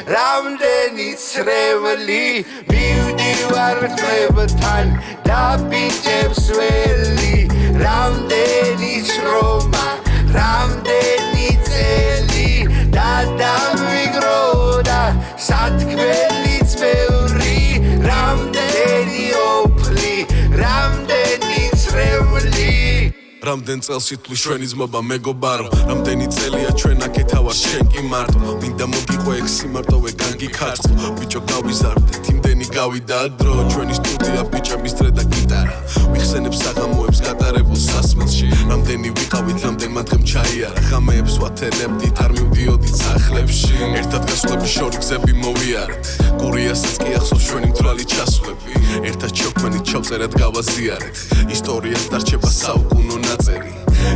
რამდენი წრევალი მივდივარ ხლებთან და ბიჭებს ველი რამდენი შრომა რამდენი წელი და დამიგრო და სათქმელიც ბევრი რამდენი ოფლი რამდენი წრევალი რამდენ წელს ითვლის ჩვენი ძმობა მეგობარო რამდენი წელია ჩვენ აქეთავარ შენ კი მარტო მინდა მოგიყვე ეგ სიმარტოვე განგი ქარწყო ბიჭო გავიზარდეთ იმდენი გავიდა დრო ჩვენი სტუდია ბიჭების დრე და გიტარა ვიხსენებ საღამოებს გატარებულ სასმელში რამდენი ვიყავით რამდენმა დღემ ჩაიარა ღამეებს ვათელებდით არ მივდიოდით სახლებში ერთად გასვლების შორი გზები მოვიარეთ გურიასაც კი ახსოვს ჩვენი მთვრალი ჩასვლები ერთად ჩოქმენით ჩავწერეთ გავაზიარეთ ისტორიას დარჩება საუკუნო ნაწერი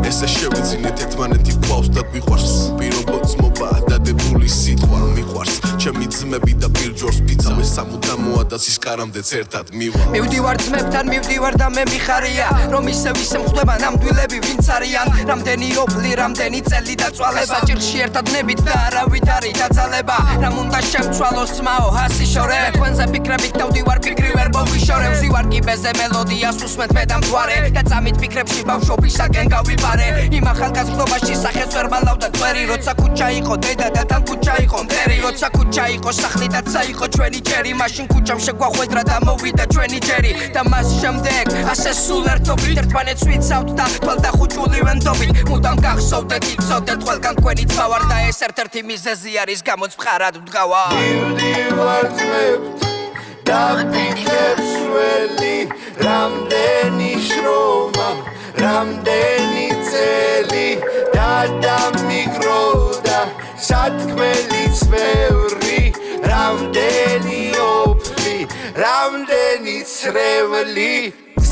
ესე შევიძინეთ ერთმანეთი გვყავს და გვიყვარს პირობო ძმობაა დადებული სიტყვა მიყვარს ჩემი ძმები და ბირჯორს ფიცავე სამუდამოა და სისკარამდეც ერთად მივალ მივდივარ ძმებთან მივდივარ და მე მიხარია რომ ისევ ხვდება ნამდვილები ვინც არიან რამდენი ოფლი რამდენი წელი დაწვალება ჭირში ერთად ნებით და არავით არის დაძალება რამ უნდა შემცვალოს ძმაო ჰასიშორე თქვენზე ფიქრებით დავდივარ ფიქრი ვერ მოვიშორე ვზივარ კიბეზე მელოდიას უსმენთ მე დამთვარე და წამით ფიქრებში ბავშვობისაკენ გავიბარე იმ ახალგაზრდობაში სახეს ვერ მალავ და წვერი როცა ქუჩა იყო დედა და თან ქუჩა იყო მტერი როცა ქუჩა იყო სახლი და ცა იყო ჩვენი ჯერი მაშინ ქუჩამ შეგვახვედრა და მოვიდა ჩვენი ჯერი და მას შემდეგ ასე სულ ერთობით ერთმანეთს ვიცავთ და თვალ და ხუჭული ვენდობით მუდამ გახსოვდეთ იცოდეთ ყველგან თქვენი ძმავარ და ეს ერთ-ერთი მიზეზი არის გამოც მხარად ვდგავარ მივდივარ ძმებთან და ბიჭებს ველი რამდენი შრომა რამდენი წელი და დამიგრო და სათქმელიც ბევრი რამდენი ოფლი რამდენი წრევალი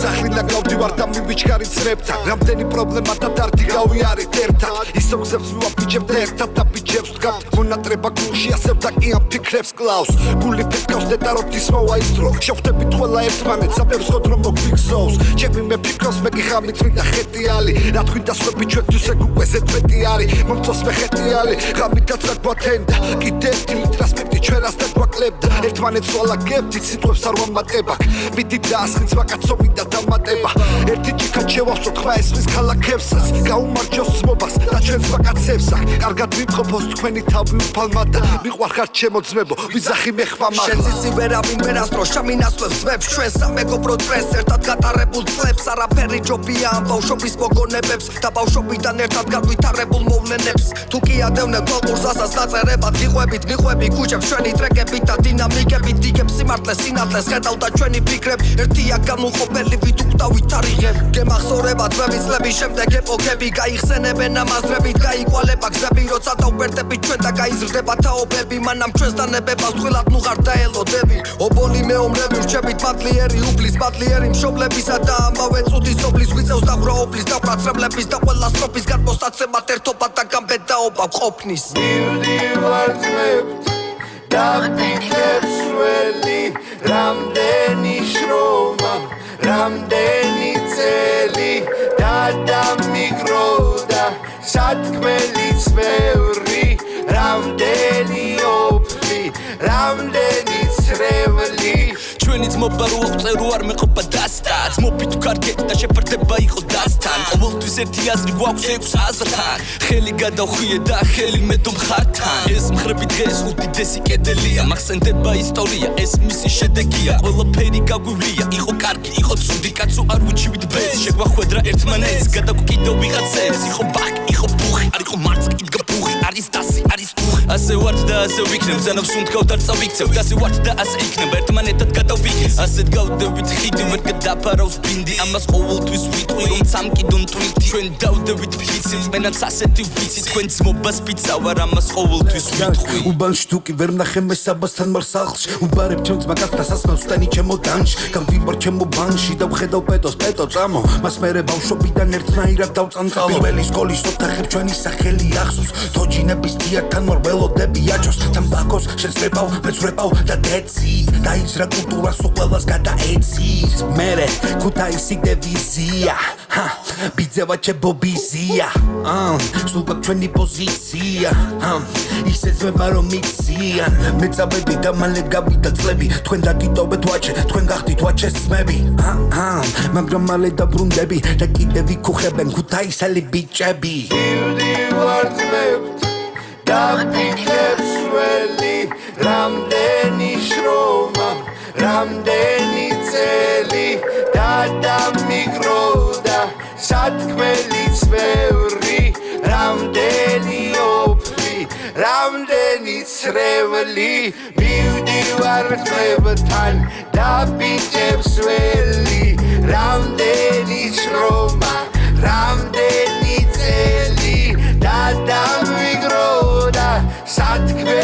სახლი და გავდივარ და მივიჩქარი ძმებთან რამდენი პრობლემა და დარდი გავიარეთ ერთად ისო გზებს ვიwapიჭებ და ერთად და ბიჭებს ვდგავთ მონატრება გულში ასევ და კი ამ ფიქრებს კლავს გული ფეთქავს და როდის მოვა ის დრო შევხვდებით ყველა ერთმანეთს აბებს ხოთ რომ მოგვიგზავს ჩემი მე ფიქრობს მე კი ხამით მინდა ხეტიალი რა თქვენ და სხვები ჩვენთვის ეგ უკვე ზედმეტი არის მომწონს მე ხეტიალი ღამითაც რა გვათენდა კიდე ერთი ტრანსპექტი ჩვენას და გვაკლებდა ერთმანეთს ვალაგებდით სიტყვებს არ ვამატებ აქ მიდით და ასხიც ვაკაცობი და დამატება ერთი ჭიქა შევავსო ხმა ესმის ქალაქებსაც გაუმარჯოს ძმობას და ჩვენს ვაკაცებს აქ კარგად ვიმყოფოს თქვენი თავი უფალმა და მიყვარხართ ჩემო ძმებო ვიზახი მე ხმა მაღლა შენ ციცი ვერავინ ვერასდრო შამინასვლებს ძმებს ჩვენს სამეგობრო წრეს ერთად გატარებულ წლებს არაფერი ჯობია ამ ბავშვობის მოგონებებს და ბავშვობიდან ერთად განვითარებულ მოვლენებს თუ კი ადევნებ კულტურს ასას დაწერებად გიყვებით მიყვები ქუჩებს ჩვენი ტრეკებით და დინამიკებით იგებს სიმართლეს სინათლეს ხედავ და ჩვენი ფიქრები ერთია განუყოფელი ვით უკდავით არიღებ გემახსოვრება ძმები წლების შემდეგ ეპოქები გაიხსენებენ ამაზრებით გაიკვალება გზები როცა დავბერდებით ჩვენ და გაიზრდება თაობები მანამ ჩვენს დანებებას თვილად ნუღარ და ელოდები ობოლი მეომრები ვრჩებით ბატლიერი უფლის ბატლიერი მშობლებისა და ამავე წუთის ოფლის ვიწევს და ბრაოფლის და პრაცრებლების და ყველა სტროფის გადმოსაცემად ერთობა და გამბედაობა ყოფნის მივდივარ ძმებთან და ბიჭებს ველი რამდენი შრომა რამდენი წელი და დამიგრო და სათქმელიც ბევრი რამდენი ოფლი რამდენი წრევალი ჩვენი ძმობა რო აღწერო არ მეყოფა დასტა ძმობი თუ კარგეთ და შეფარდება იყო დასთან ყოველთვის ერთი აზრი გვაქვს 6 აზრთან ხელი გადავხვიე და ხელი მეტო მხართან ეს მხრები დღეს უდიდესი კედელია მახსენდება ისტორია ეს მისი შედეგია ყველაფერი გაგვივლია იყო კარგი იყო ცუდი კაცო არ უჩივით ბეს შეგვახვედრა ერთმანეთს გადაგვკიდო ვიღაცებს იყო ბაკი იყო ბუხი არ იყო მარცხი იდგა ბუხი არის დასი არის ბუხი ასე ვართ და ასე ვიქნებ ზანავს უნდქავთ არ წავიქცევ ასე ვართ და ასე იქნება ერთმანეთად გადავიქეს ასეთ გავდევით ხიდი ვერ გადაფარავს ბინდი ამას ყოველთვის ვიტყვი რომ სამკიდონ ტვირთი ჩვენ დავდევით ფიცი მენაც ასეთი ვიცი თქვენ ძმობას ფიცავარ ამას ყოველთვის ვიტყვი უბანში თუ კი ვერ ნახე მე საბასთან მარ სახლში უბარებ ჩემ ძმაკაც და სასმელს სტენი ჩემო დანში გამვიბარ ჩემო ბანში და ვხედავ პეტოს პეტო წამო მას მერე ბავშვობიდან ერთნაირად დავწამწალო პირველი სკოლის ოთახებ ჩვენი სახელი ახსოვს თოჯინების თიათთან მარ ველოდები აჭოს თან ბაკოს შენს ვეპავ მეც ვეპავ და დეცი დაიძრა კულტურას უყველას გადაეცით მერე ქუთაისი დევიზია ბიძევაჩებო ბიზია სულ გვაქვს ჩვენი პოზიცია ისე ძმება რომ მიციან მეწამები და მალე გავიდა წლები თქვენ დაგიტოვეთ ვაჩე თქვენ გახდით ვაჩეს ძმები მაგრამ მალე დაბრუნდები და კიდევ ვიქუხებენ ქუთაისელი ბიჭები მივდივარ ძმებთ დაფიქრებს ველი რამდენი შრომა რამდენი წელი დამიგროვდა სათქმელიც ბევრი რამდენი ოფლი რამდენი ცრემლი მივდივარ ძმებთან დაფიქრებს ველი რამდენი შრომა რამდენი წელი დამიგროვდა სათქმელიც